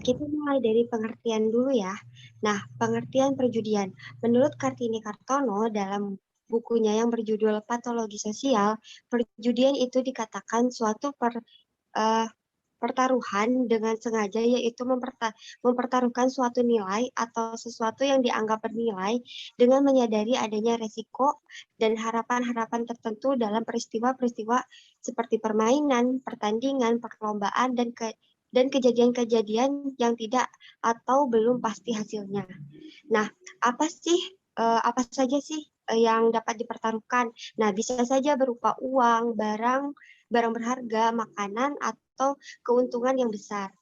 kita mulai dari pengertian dulu ya. Nah, pengertian perjudian. Menurut Kartini Kartono dalam bukunya yang berjudul Patologi Sosial, perjudian itu dikatakan suatu pertaruhan dengan sengaja, yaitu mempertaruhkan suatu nilai atau sesuatu yang dianggap bernilai dengan menyadari adanya resiko dan harapan-harapan tertentu dalam peristiwa-peristiwa seperti permainan, pertandingan, perlombaan, dan kejadian-kejadian yang tidak atau belum pasti hasilnya. Nah, apa saja sih yang dapat dipertaruhkan? Nah, bisa saja berupa uang, barang berharga, makanan, atau keuntungan yang besar.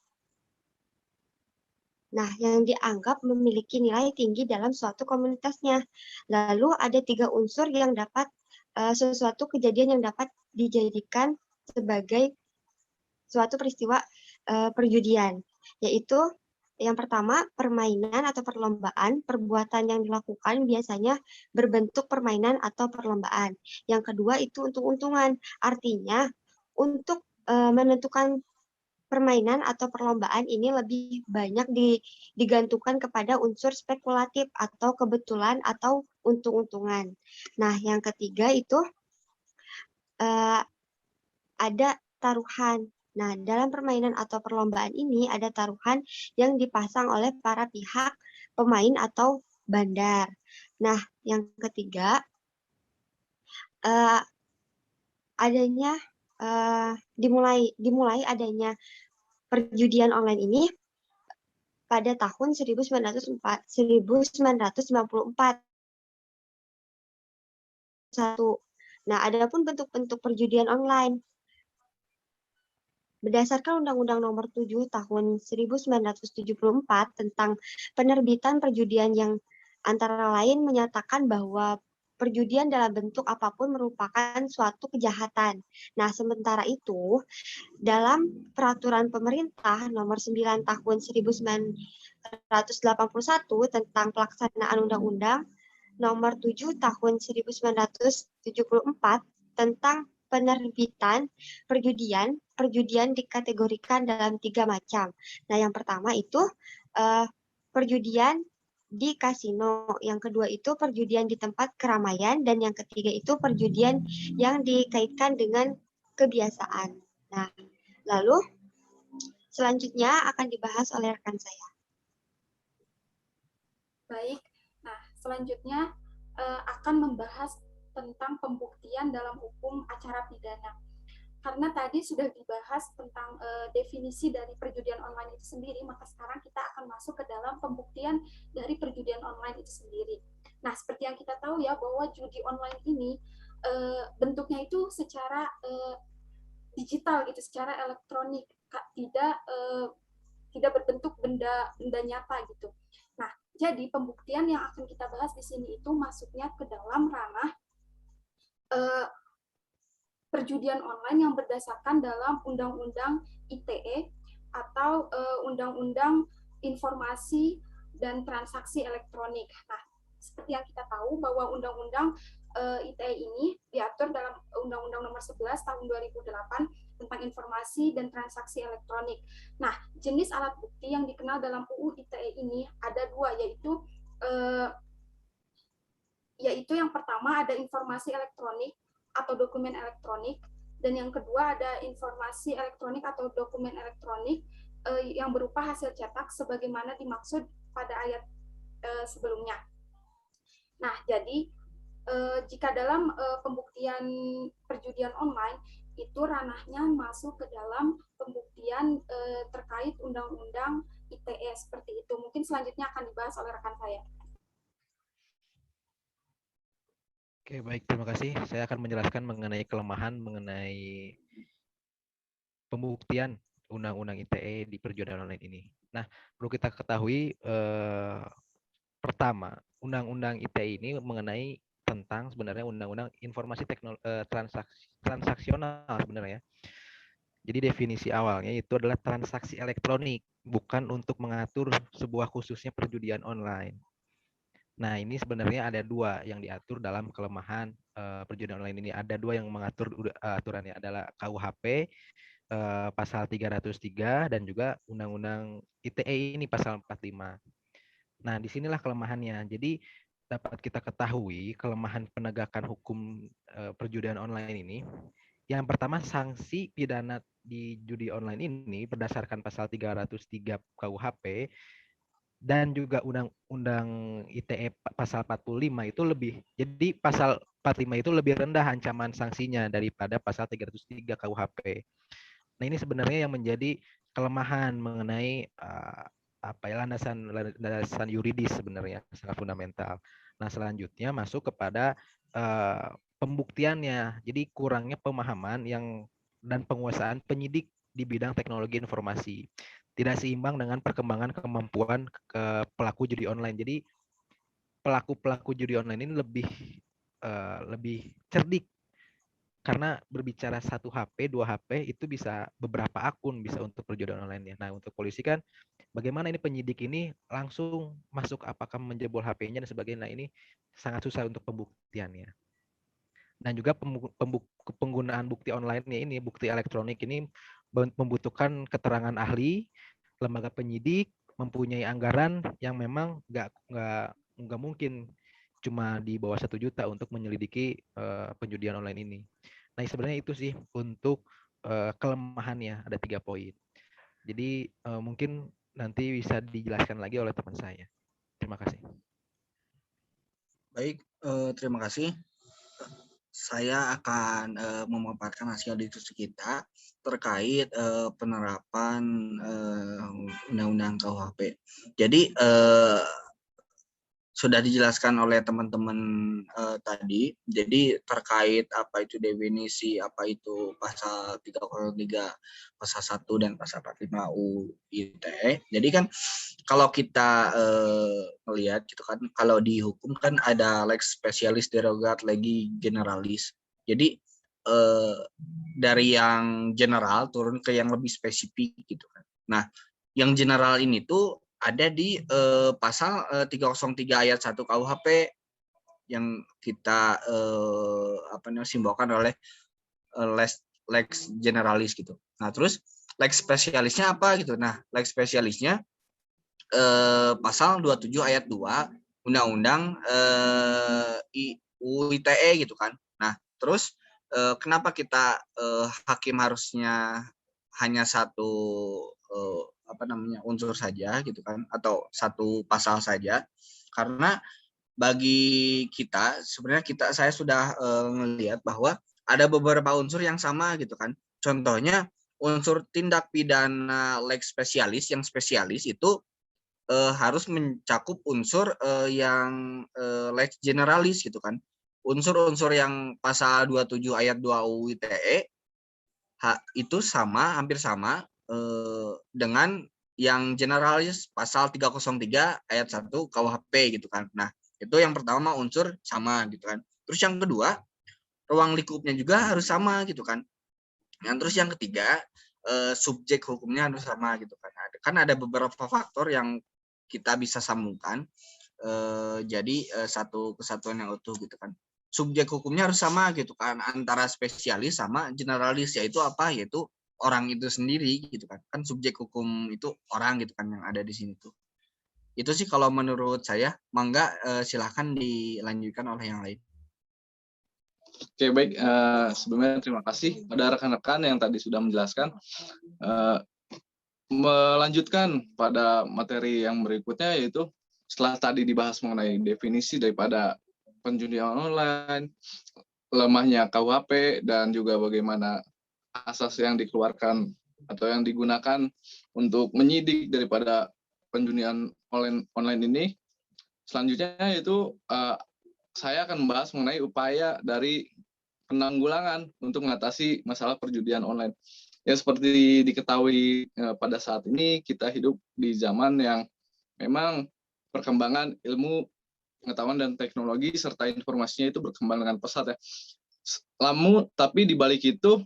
Nah, yang dianggap memiliki nilai tinggi dalam suatu komunitasnya. Lalu ada 3 unsur yang dapat sesuatu kejadian yang dapat dijadikan sebagai suatu peristiwa perjudian, yaitu yang pertama, permainan atau perlombaan, perbuatan yang dilakukan biasanya berbentuk permainan atau perlombaan. Yang kedua itu untung-untungan, artinya untuk menentukan permainan atau perlombaan ini lebih banyak digantungkan kepada unsur spekulatif atau kebetulan atau untung-untungan. Nah, yang ketiga itu ada taruhan. Nah, dalam permainan atau perlombaan ini ada taruhan yang dipasang oleh para pihak pemain atau bandar. Nah, yang ketiga adanya dimulai adanya perjudian online ini pada tahun 1994. Nah, adapun bentuk-bentuk perjudian online berdasarkan Undang-Undang Nomor 7 Tahun 1974 tentang penerbitan perjudian yang antara lain menyatakan bahwa perjudian dalam bentuk apapun merupakan suatu kejahatan. Nah, sementara itu, dalam peraturan pemerintah Nomor 9 Tahun 1981 tentang pelaksanaan Undang-Undang Nomor 7 Tahun 1974 tentang penerbitan perjudian dikategorikan dalam 3 macam. Nah, yang pertama itu perjudian di kasino, yang kedua itu perjudian di tempat keramaian, dan yang ketiga itu perjudian yang dikaitkan dengan kebiasaan. Nah, lalu selanjutnya akan dibahas oleh rekan saya. Baik, nah selanjutnya akan membahas tentang pembuktian dalam hukum acara pidana. Karena tadi sudah dibahas tentang definisi dari perjudian online itu sendiri, maka sekarang kita akan masuk ke dalam pembuktian dari perjudian online itu sendiri. Nah, seperti yang kita tahu ya, bahwa judi online ini bentuknya itu secara digital gitu, secara elektronik, tidak berbentuk benda nyata gitu. Nah, jadi pembuktian yang akan kita bahas di sini itu masuknya ke dalam ranah perjudian online yang berdasarkan dalam Undang-Undang ITE atau Undang-Undang Informasi dan Transaksi Elektronik. Nah, seperti yang kita tahu bahwa Undang-Undang ITE ini diatur dalam Undang-Undang Nomor 11 Tahun 2008 tentang informasi dan transaksi elektronik. Nah, jenis alat bukti yang dikenal dalam UU ITE ini ada dua, yaitu yang pertama ada informasi elektronik atau dokumen elektronik, dan yang kedua ada informasi elektronik atau dokumen elektronik yang berupa hasil cetak sebagaimana dimaksud pada ayat sebelumnya. Nah, jadi jika dalam pembuktian perjudian online itu ranahnya masuk ke dalam pembuktian terkait undang-undang ITE seperti itu. Mungkin selanjutnya akan dibahas oleh rekan saya. Oke, baik, terima kasih. Saya akan menjelaskan mengenai kelemahan mengenai pembuktian Undang-Undang ITE di perjudian online ini. Nah, perlu kita ketahui pertama, Undang-Undang ITE ini mengenai tentang sebenarnya Undang-Undang Informasi Transaksional sebenarnya. Jadi definisi awalnya itu adalah transaksi elektronik, bukan untuk mengatur sebuah khususnya perjudian online. Nah, ini sebenarnya ada dua yang diatur dalam kelemahan perjudian online ini. Ada dua yang mengatur aturannya, adalah KUHP pasal 303 dan juga Undang-Undang ITE ini pasal 45. Nah, disinilah kelemahannya. Jadi dapat kita ketahui kelemahan penegakan hukum perjudian online ini. Yang pertama, sanksi pidana di judi online ini berdasarkan pasal 303 KUHP dan juga Undang-Undang ITE pasal 45 itu lebih. Jadi pasal 45 itu lebih rendah ancaman sanksinya daripada pasal 303 KUHP. Nah, ini sebenarnya yang menjadi kelemahan mengenai landasan yuridis sebenarnya sangat fundamental. Nah, selanjutnya masuk kepada pembuktiannya. Jadi kurangnya pemahaman dan penguasaan penyidik di bidang teknologi informasi. Tidak seimbang dengan perkembangan kemampuan ke pelaku judi online. Jadi pelaku judi online ini lebih cerdik karena berbicara 1 HP, 2 HP itu bisa beberapa akun bisa untuk perjudian online-nya. Nah, untuk polisi kan bagaimana ini penyidik ini langsung masuk apakah menjebol HP-nya dan sebagainya. Nah, ini sangat susah untuk pembuktiannya. Dan juga penggunaan bukti online-nya ini, bukti elektronik ini membutuhkan keterangan ahli, lembaga penyidik, mempunyai anggaran yang memang nggak mungkin cuma di bawah 1 juta untuk menyelidiki penjudian online ini. Nah, sebenarnya itu sih untuk kelemahannya, ada 3 poin. Jadi mungkin nanti bisa dijelaskan lagi oleh teman saya. Terima kasih. Baik, terima kasih. Saya akan memaparkan hasil diskusi kita terkait penerapan Undang-Undang KUHP. Jadi sudah dijelaskan oleh teman-teman tadi. Jadi terkait apa itu definisi, apa itu pasal 303, pasal 1 dan pasal 45 UU ITE. Jadi kan kalau kita melihat gitu kan, kalau di hukum kan ada lex specialis, derogat, legi generalis. Jadi dari yang general turun ke yang lebih spesifik gitu kan. Nah, yang general ini tuh ada di pasal 303 ayat 1 KUHP yang kita simbolkan oleh lex generalis gitu. Nah, terus lex spesialisnya apa gitu. Nah, lex spesialisnya pasal 27 ayat 2 Undang-Undang UU ITE gitu kan. Nah, terus kenapa kita hakim harusnya hanya satu unsur saja gitu kan, atau satu pasal saja? Karena bagi kita sebenarnya saya sudah melihat bahwa ada beberapa unsur yang sama gitu kan. Contohnya unsur tindak pidana lex spesialis yang spesialis itu harus mencakup unsur yang lex generalis gitu kan. Unsur-unsur yang pasal 27 ayat 2 UU ITE itu hampir sama dengan yang generalis pasal 303 ayat 1 KUHP gitu kan. Nah, itu yang pertama unsur sama gitu kan. Terus yang kedua, ruang lingkupnya juga harus sama gitu kan. Yang terus yang ketiga, subjek hukumnya harus sama gitu kan. Kan ada beberapa faktor yang kita bisa sambungkan jadi satu kesatuan yang utuh gitu kan. Subjek hukumnya harus sama gitu kan antara spesialis sama generalis, yaitu apa? Yaitu orang itu sendiri gitu kan. Kan subjek hukum itu orang gitu kan yang ada di sini tuh. Itu sih kalau menurut saya. Mangga silahkan dilanjutkan oleh yang lain. Oke, baik. Sebelumnya terima kasih pada rekan-rekan yang tadi sudah menjelaskan. Melanjutkan pada materi yang berikutnya, yaitu setelah tadi dibahas mengenai definisi daripada penjudian online, lemahnya KUHP, dan juga bagaimana asas yang dikeluarkan atau yang digunakan untuk menyidik daripada penjudian online ini. Selanjutnya itu saya akan membahas mengenai upaya dari penanggulangan untuk mengatasi masalah perjudian online. Ya, seperti diketahui pada saat ini kita hidup di zaman yang memang perkembangan ilmu, pengetahuan dan teknologi serta informasinya itu berkembang dengan pesat ya. Tapi di balik itu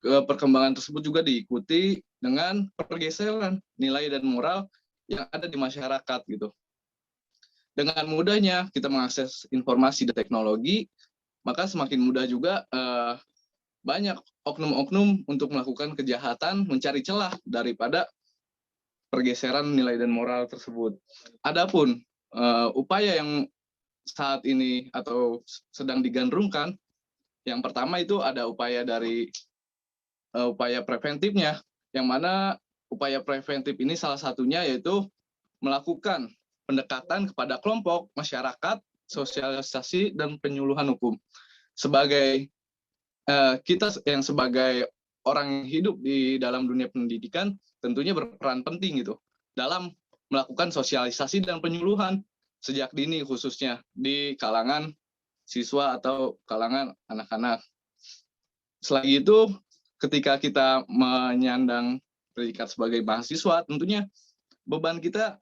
perkembangan tersebut juga diikuti dengan pergeseran nilai dan moral yang ada di masyarakat gitu. Dengan mudahnya kita mengakses informasi dan teknologi, maka semakin mudah juga banyak oknum-oknum untuk melakukan kejahatan, mencari celah daripada pergeseran nilai dan moral tersebut. Adapun upaya yang saat ini atau sedang digandrungkan, yang pertama itu ada upaya dari upaya preventifnya, yang mana upaya preventif ini salah satunya yaitu melakukan pendekatan kepada kelompok masyarakat, sosialisasi dan penyuluhan hukum. Sebagai kita yang sebagai orang yang hidup di dalam dunia pendidikan tentunya berperan penting gitu dalam melakukan sosialisasi dan penyuluhan sejak dini, khususnya di kalangan siswa atau kalangan anak-anak. Selain itu, ketika kita menyandang predikat sebagai mahasiswa, tentunya beban kita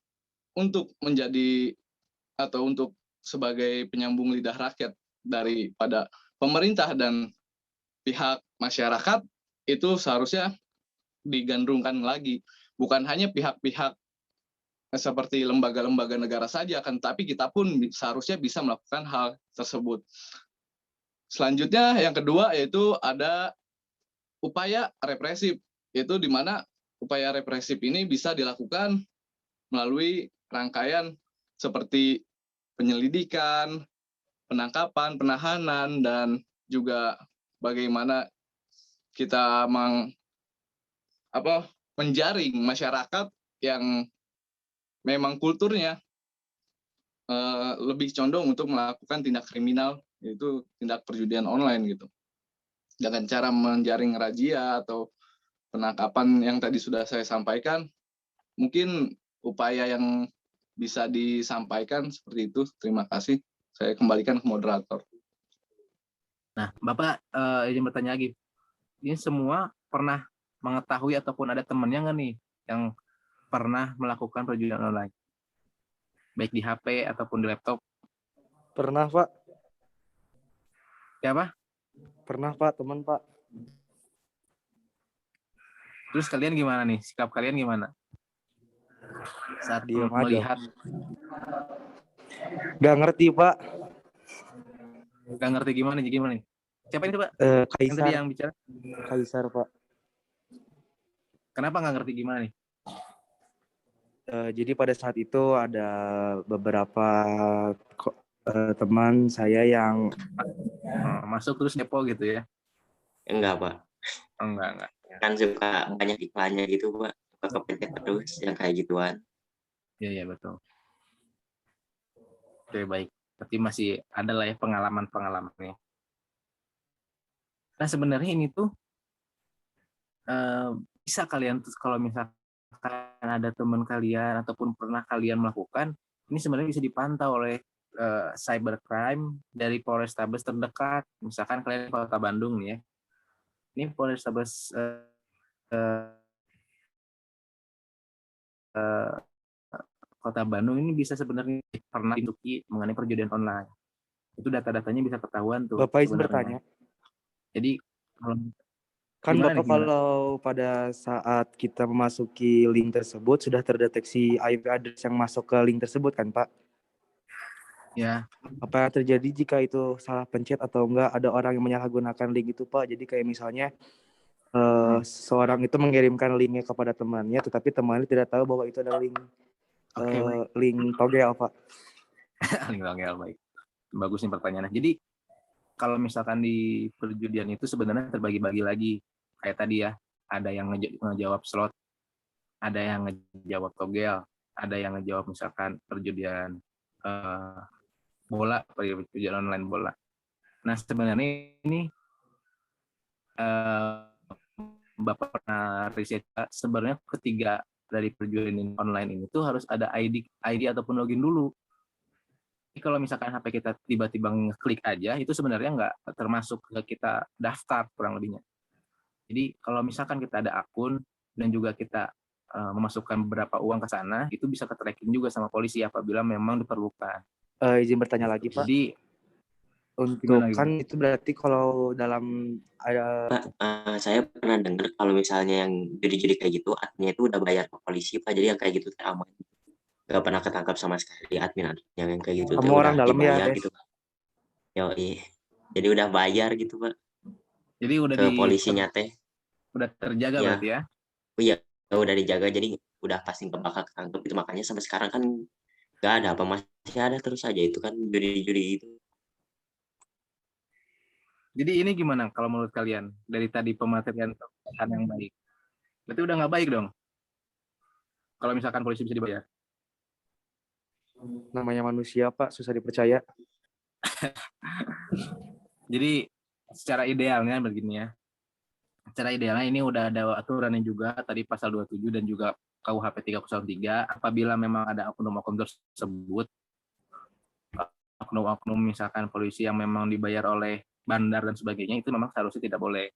untuk menjadi atau untuk sebagai penyambung lidah rakyat daripada pemerintah dan pihak masyarakat itu seharusnya digandrungkan lagi. Bukan hanya pihak-pihak seperti lembaga-lembaga negara saja, kan, tapi kita pun seharusnya bisa melakukan hal tersebut. Selanjutnya yang kedua yaitu ada upaya represif, yaitu di mana upaya represif ini bisa dilakukan melalui rangkaian seperti penyelidikan, penangkapan, penahanan, dan juga bagaimana kita menjaring masyarakat yang memang kulturnya lebih condong untuk melakukan tindak kriminal, yaitu tindak perjudian online gitu. Dengan cara menjaring razia atau penangkapan yang tadi sudah saya sampaikan, mungkin upaya yang bisa disampaikan seperti itu. Terima kasih. Saya kembalikan ke moderator. Nah, Bapak izin bertanya lagi. Ini semua pernah mengetahui ataupun ada temannya nggak nih yang pernah melakukan perjudian online? Baik di HP ataupun di laptop. Pernah, Pak. Siapa? Pernah, Pak. Teman, Pak. Terus kalian gimana nih? Sikap kalian gimana? Saat Diam aja. melihat. Nggak ngerti, Pak. Nggak ngerti gimana nih? Siapa itu, Pak? Kaisar. Yang tadi yang bicara? Kaisar, Pak. Kenapa nggak ngerti gimana nih? Jadi pada saat itu ada beberapa teman saya yang masuk terus nepo gitu ya? Enggak, Pak. Enggak. Kan suka banyak iklannya gitu, Pak. Suka kepencet terus yang kayak gituan. Iya, betul. Oke, baik. Berarti masih ada lah ya pengalaman-pengalamannya. Nah, sebenarnya ini tuh bisa kalian tuh kalau misalkan ada teman kalian ataupun pernah kalian melakukan, ini sebenarnya bisa dipantau oleh cybercrime dari Polrestabes terdekat. Misalkan kalian di Kota Bandung nih ya. Ini Polrestabes Kota Bandung ini bisa sebenarnya pernah diduki mengenai perjudian online. Itu data-datanya bisa ketahuan tuh. Bapak izin bertanya. Jadi kan Bapak kalau pada saat kita memasuki link tersebut sudah terdeteksi IP address yang masuk ke link tersebut kan, Pak? Ya. Apa yang terjadi jika itu salah pencet atau enggak ada orang yang menyalahgunakan link itu, Pak? Jadi kayak misalnya seorang itu mengirimkan linknya kepada temannya, tetapi temannya tidak tahu bahwa itu adalah link link togel, Pak. Link togel, baik. Bagus nih pertanyaannya. Jadi kalau misalkan di perjudian itu sebenarnya terbagi-bagi lagi. Kayak tadi ya, ada yang ngejawab slot, ada yang ngejawab togel, ada yang ngejawab misalkan perjudian bola, perjudian online bola. Nah, sebenarnya ini Bapak pernah riset, sebenarnya ketiga dari perjudian online ini tuh harus ada ID ataupun login dulu. Kalau misalkan HP kita tiba-tiba ngeklik aja, itu sebenarnya nggak termasuk ke kita daftar kurang lebihnya. Jadi kalau misalkan kita ada akun dan juga kita memasukkan beberapa uang ke sana, itu bisa ke-tracking juga sama polisi apabila memang diperlukan. Izin bertanya lagi, Pak. Jadi untuk kan itu berarti kalau dalam Pak, saya pernah dengar kalau misalnya yang judi-judi kayak gitu, adminnya itu udah bayar ke polisi, Pak. Jadi yang kayak gitu aman. Gak pernah ketangkap sama sekali admin yang kayak gitu. Kamu orang dalam ya, gitu. Yoi. Jadi udah bayar gitu, Pak. Jadi udah ke polisinya teh. udah terjaga Iya. berarti ya? Oh iya, udah dijaga jadi udah pasti nggak bakal ketangkep itu, makanya sampai sekarang kan nggak ada apa, masih ada terus aja itu kan judi-judi itu. Jadi ini gimana kalau menurut kalian dari tadi pematerian yang baik? Berarti udah nggak baik dong? Kalau misalkan polisi bisa dibayar. Namanya manusia, Pak, susah dipercaya. Jadi secara idealnya begini ya. Secara idealnya ini udah ada aturannya juga tadi pasal 27 dan juga KUHP 303, apabila memang ada oknum-oknum tersebut, oknum-oknum misalkan polisi yang memang dibayar oleh bandar dan sebagainya, itu memang seharusnya tidak boleh.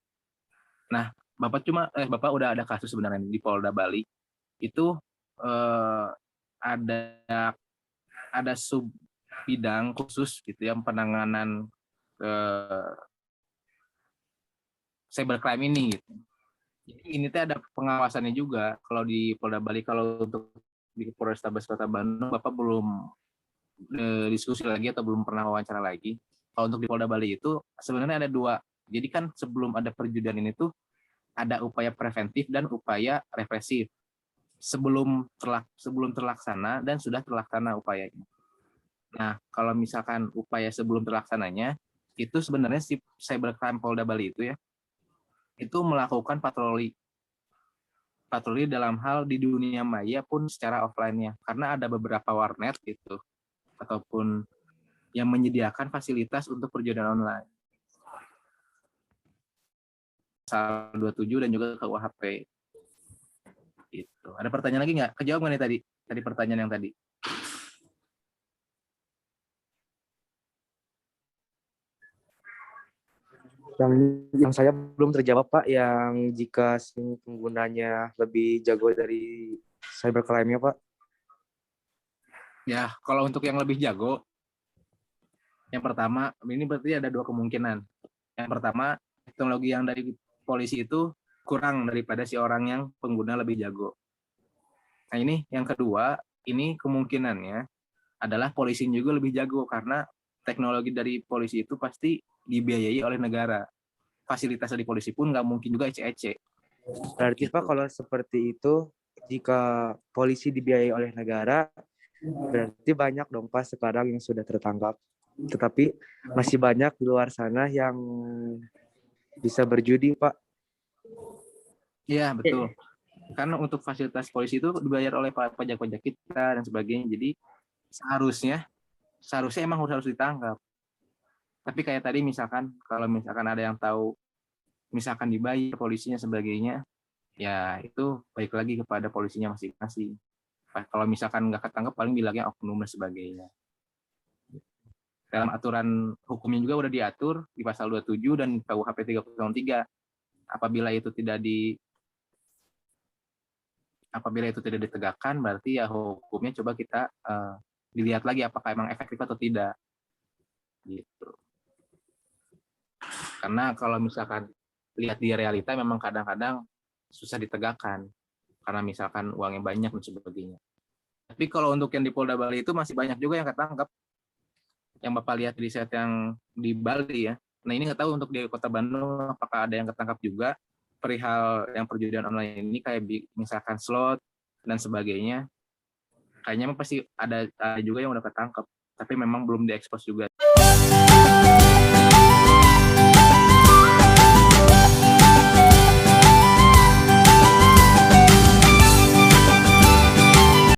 Nah, Bapak udah ada kasus sebenarnya di Polda Bali. Itu ada sub bidang khusus gitu ya, penanganan cybercrime ini gitu. Jadi ini tuh ada pengawasannya juga. Kalau di Polda Bali, kalau untuk di Polrestabes Kota Bandung, Bapak belum diskusi lagi atau belum pernah wawancara lagi. Kalau untuk di Polda Bali itu sebenarnya ada dua. Jadi kan sebelum ada perjudian ini tuh ada upaya preventif dan upaya represif. Sebelum terlaksana dan sudah terlaksana upayanya. Nah, kalau misalkan upaya sebelum terlaksananya, itu sebenarnya si Cybercrime Polda Bali itu ya, itu melakukan patroli dalam hal di dunia maya pun secara offline-nya. Karena ada beberapa warnet gitu, ataupun yang menyediakan fasilitas untuk perjudian online. Pasal 27 dan juga KUHP. Gitu. Ada pertanyaan lagi nggak? Kejawab nggak nih tadi? Tadi pertanyaan yang tadi. Yang saya belum terjawab, Pak, yang jika si penggunanya lebih jago dari cybercrime-nya, Pak. Ya, kalau untuk yang lebih jago, yang pertama, ini berarti ada dua kemungkinan. Yang pertama, teknologi yang dari polisi itu kurang daripada si orang yang pengguna lebih jago. Nah ini yang kedua, ini kemungkinannya adalah polisi juga lebih jago karena teknologi dari polisi itu pasti dibiayai oleh negara. Fasilitas dari polisi pun nggak mungkin juga ece-ece. Berarti Pak, kalau seperti itu, jika polisi dibiayai oleh negara, berarti banyak dong Pak sekarang yang sudah tertangkap. Tetapi masih banyak di luar sana yang bisa berjudi, Pak. Iya, betul. Karena untuk fasilitas polisi itu dibayar oleh pajak-pajak kita dan sebagainya. Jadi seharusnya emang harus ditangkap. Tapi kayak tadi misalkan, kalau misalkan ada yang tahu, misalkan dibayar polisinya sebagainya, ya itu baik lagi kepada polisinya masing-masing. Kalau misalkan nggak ketangkep, paling bilangnya oknum dan sebagainya. Dalam aturan hukumnya juga udah diatur di pasal 27 dan KUHP 303. Apabila itu tidak ditegakkan, berarti ya hukumnya coba kita dilihat lagi apakah emang efektif atau tidak. Gitu. Karena kalau misalkan lihat di realita memang kadang-kadang susah ditegakkan karena misalkan uangnya banyak dan sebagainya. Tapi kalau untuk yang di Polda Bali itu masih banyak juga yang ketangkap. Yang Bapak lihat riset yang di Bali ya. Nah ini nggak tahu untuk di Kota Bandung apakah ada yang ketangkap juga perihal yang perjudian online ini, kayak misalkan slot dan sebagainya. Kayaknya pasti ada juga yang udah ketangkap, tapi memang belum diekspos juga.